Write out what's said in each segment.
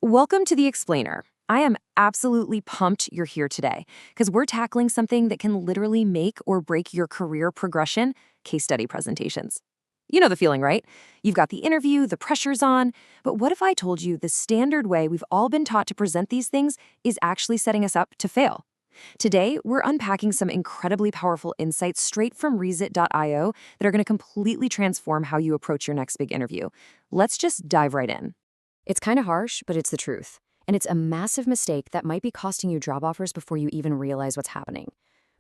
Welcome to The Explainer. I am absolutely pumped you're here today because we're tackling something that can literally make or break your career progression: case study presentations. You know the feeling, right? You've got the interview, the pressure's on, but what if I told you the standard way we've all been taught to present these things is actually setting us up to fail? Today, we're unpacking some incredibly powerful insights straight from Rezit.io that are going to completely transform how you approach your next big interview. Let's just dive right in. It's kind of harsh, but it's the truth. And it's a massive mistake that might be costing you job offers before you even realize what's happening.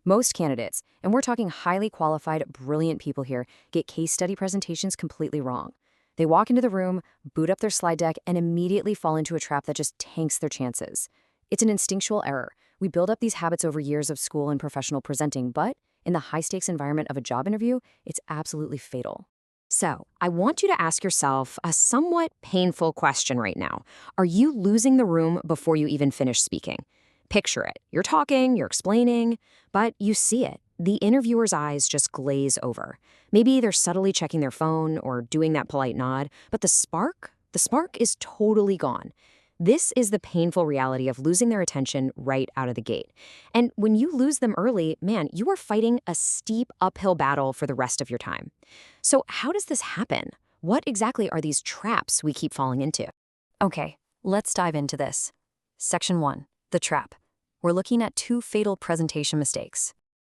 Most candidates, and we're talking highly qualified, brilliant people here, get case study presentations completely wrong. They walk into the room, boot up their slide deck, and immediately fall into a trap that just tanks their chances. It's an instinctual error. We build up these habits over years of school and professional presenting, but in the high-stakes environment of a job interview, it's absolutely fatal. So, I want you to ask yourself a somewhat painful question right now. Are you losing the room before you even finish speaking? Picture it. You're talking, you're explaining, but you see it. The interviewer's eyes just glaze over. Maybe they're subtly checking their phone or doing that polite nod, but the spark is totally gone. This is the painful reality of losing their attention right out of the gate. And when you lose them early, man, you are fighting a steep uphill battle for the rest of your time. So how does this happen? What exactly are these traps we keep falling into? Okay, let's dive into this. Section 1, the trap. We're looking at two fatal presentation mistakes.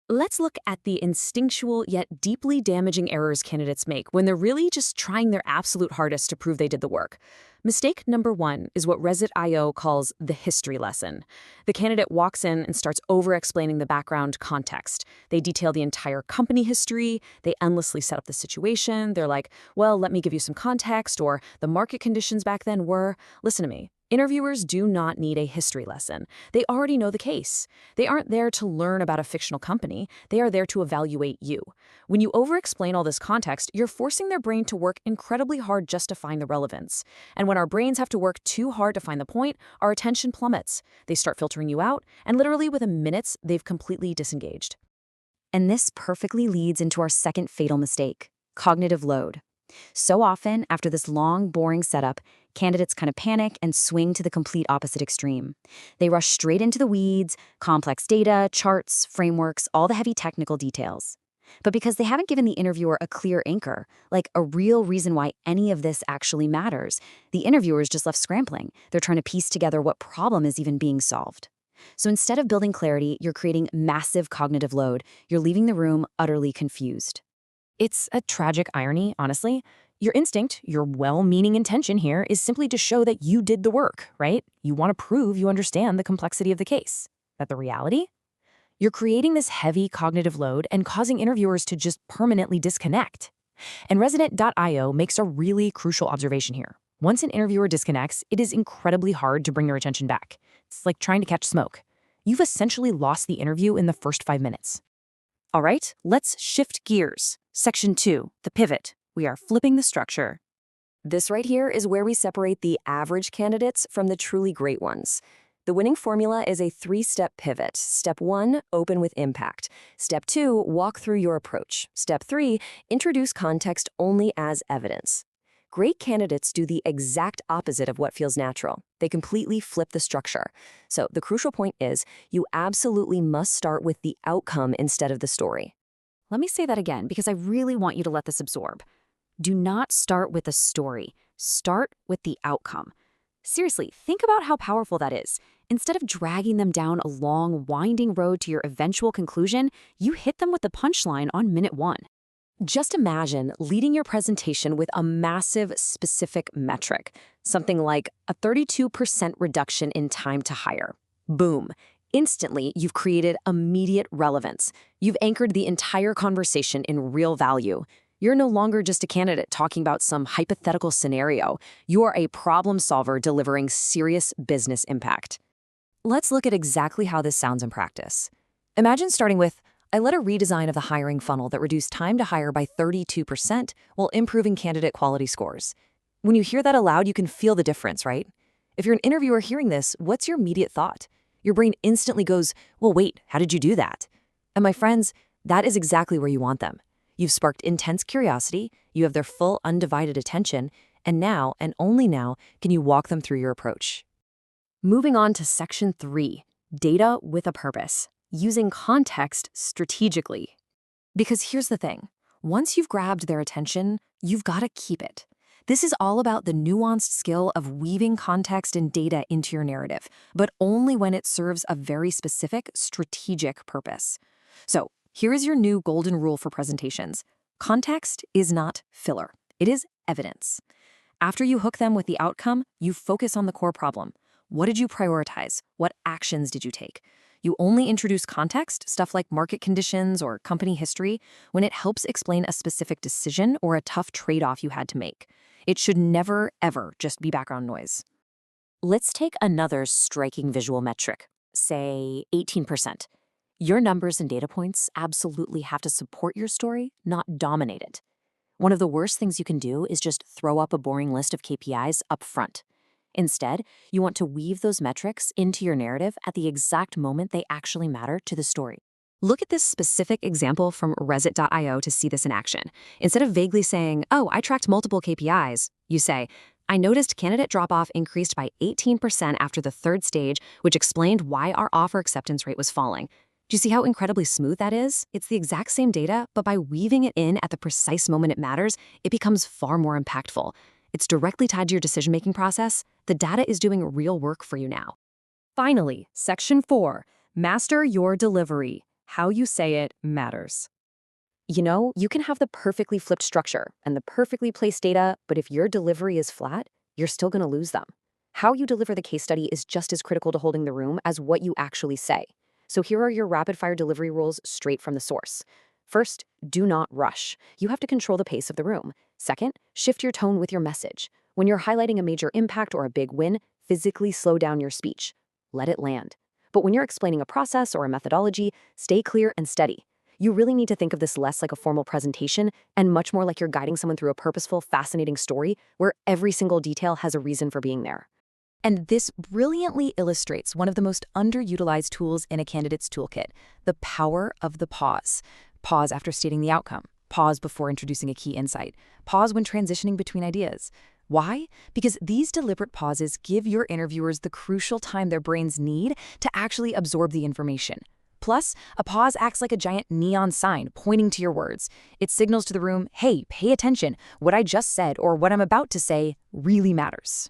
Let's look at the instinctual yet deeply damaging errors candidates make when they're really just trying their absolute hardest to prove they did the work. Mistake number 1 is what Rezit.io calls the history lesson. The candidate walks in and starts over-explaining the background context. They detail the entire company history, they endlessly set up the situation, they're like, well, let me give you some context, or the market conditions back then were. Listen to me. Interviewers do not need a history lesson. They already know the case. They aren't there to learn about a fictional company. They are there to evaluate you. When you over-explain all this context, you're forcing their brain to work incredibly hard just to find the relevance. And when our brains have to work too hard to find the point, our attention plummets. They start filtering you out, and literally within minutes, they've completely disengaged. And this perfectly leads into our second fatal mistake: cognitive load. So often, after this long, boring setup, candidates kind of panic and swing to the complete opposite extreme. They rush straight into the weeds, complex data, charts, frameworks, all the heavy technical details. But because they haven't given the interviewer a clear anchor, like a real reason why any of this actually matters, the interviewer is just left scrambling. They're trying to piece together what problem is even being solved. So instead of building clarity, you're creating massive cognitive load. You're leaving the room utterly confused. It's a tragic irony, honestly. Your instinct, your well-meaning intention here is simply to show that you did the work, right? You want to prove you understand the complexity of the case. But the reality? You're creating this heavy cognitive load and causing interviewers to just permanently disconnect. And Resident.io makes a really crucial observation here. Once an interviewer disconnects, it is incredibly hard to bring their attention back. It's like trying to catch smoke. You've essentially lost the interview in the first 5 minutes. All right, let's shift gears. Section 2, the pivot. We are flipping the structure. This right here is where we separate the average candidates from the truly great ones. The winning formula is a 3-step pivot. Step 1, open with impact. Step 2, walk through your approach. Step 3, introduce context only as evidence. Great candidates do the exact opposite of what feels natural. They completely flip the structure. So the crucial point is, you absolutely must start with the outcome instead of the story. Let me say that again because I really want you to let this absorb. Do not start with a story. Start with the outcome. Seriously, think about how powerful that is. Instead of dragging them down a long, winding road to your eventual conclusion, you hit them with the punchline on minute 1. Just imagine leading your presentation with a massive, specific metric, something like a 32% reduction in time to hire. Boom. Instantly, you've created immediate relevance. You've anchored the entire conversation in real value. You're no longer just a candidate talking about some hypothetical scenario. You are a problem solver delivering serious business impact. Let's look at exactly how this sounds in practice. Imagine starting with, I led a redesign of the hiring funnel that reduced time to hire by 32% while improving candidate quality scores. When you hear that aloud, you can feel the difference, right? If you're an interviewer hearing this, what's your immediate thought? Your brain instantly goes, well, wait, how did you do that? And my friends, that is exactly where you want them. You've sparked intense curiosity, you have their full undivided attention, and now, and only now, can you walk them through your approach. Moving on to section 3, data with a purpose, using context strategically. Because here's the thing, once you've grabbed their attention, you've got to keep it. This is all about the nuanced skill of weaving context and data into your narrative, but only when it serves a very specific strategic purpose. So here is your new golden rule for presentations. Context is not filler. It is evidence. After you hook them with the outcome, you focus on the core problem. What did you prioritize? What actions did you take? You only introduce context, stuff like market conditions or company history, when it helps explain a specific decision or a tough trade-off you had to make. It should never, ever just be background noise. Let's take another striking visual metric, say 18%. Your numbers and data points absolutely have to support your story, not dominate it. One of the worst things you can do is just throw up a boring list of KPIs up front. Instead, you want to weave those metrics into your narrative at the exact moment they actually matter to the story. Look at this specific example from Rezit.io to see this in action. Instead of vaguely saying, "Oh, I tracked multiple KPIs," you say, "I noticed candidate drop-off increased by 18% after the third stage, which explained why our offer acceptance rate was falling." Do you see how incredibly smooth that is? It's the exact same data, but by weaving it in at the precise moment it matters, it becomes far more impactful. It's directly tied to your decision-making process. The data is doing real work for you now. Finally, section 4, master your delivery. How you say it matters. You know, you can have the perfectly flipped structure and the perfectly placed data, but if your delivery is flat, you're still going to lose them. How you deliver the case study is just as critical to holding the room as what you actually say. So here are your rapid-fire delivery rules straight from the source. First, do not rush. You have to control the pace of the room. Second, shift your tone with your message. When you're highlighting a major impact or a big win, physically slow down your speech. Let it land. But when you're explaining a process or a methodology, stay clear and steady. You really need to think of this less like a formal presentation and much more like you're guiding someone through a purposeful, fascinating story where every single detail has a reason for being there. And this brilliantly illustrates one of the most underutilized tools in a candidate's toolkit, the power of the pause. Pause after stating the outcome. Pause before introducing a key insight. Pause when transitioning between ideas. Why? Because these deliberate pauses give your interviewers the crucial time their brains need to actually absorb the information. Plus, a pause acts like a giant neon sign pointing to your words. It signals to the room, hey, pay attention. What I just said or what I'm about to say really matters.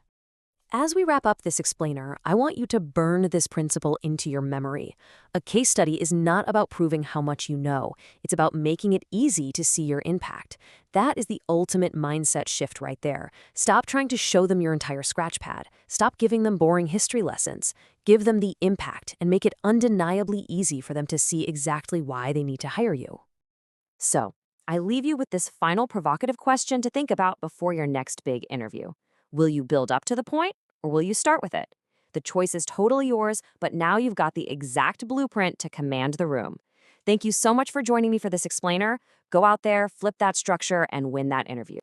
As we wrap up this explainer, I want you to burn this principle into your memory. A case study is not about proving how much you know. It's about making it easy to see your impact. That is the ultimate mindset shift right there. Stop trying to show them your entire scratch pad. Stop giving them boring history lessons. Give them the impact and make it undeniably easy for them to see exactly why they need to hire you. So, I leave you with this final provocative question to think about before your next big interview. Will you build up to the point, or will you start with it? The choice is totally yours, but now you've got the exact blueprint to command the room. Thank you so much for joining me for this explainer. Go out there, flip that structure, and win that interview.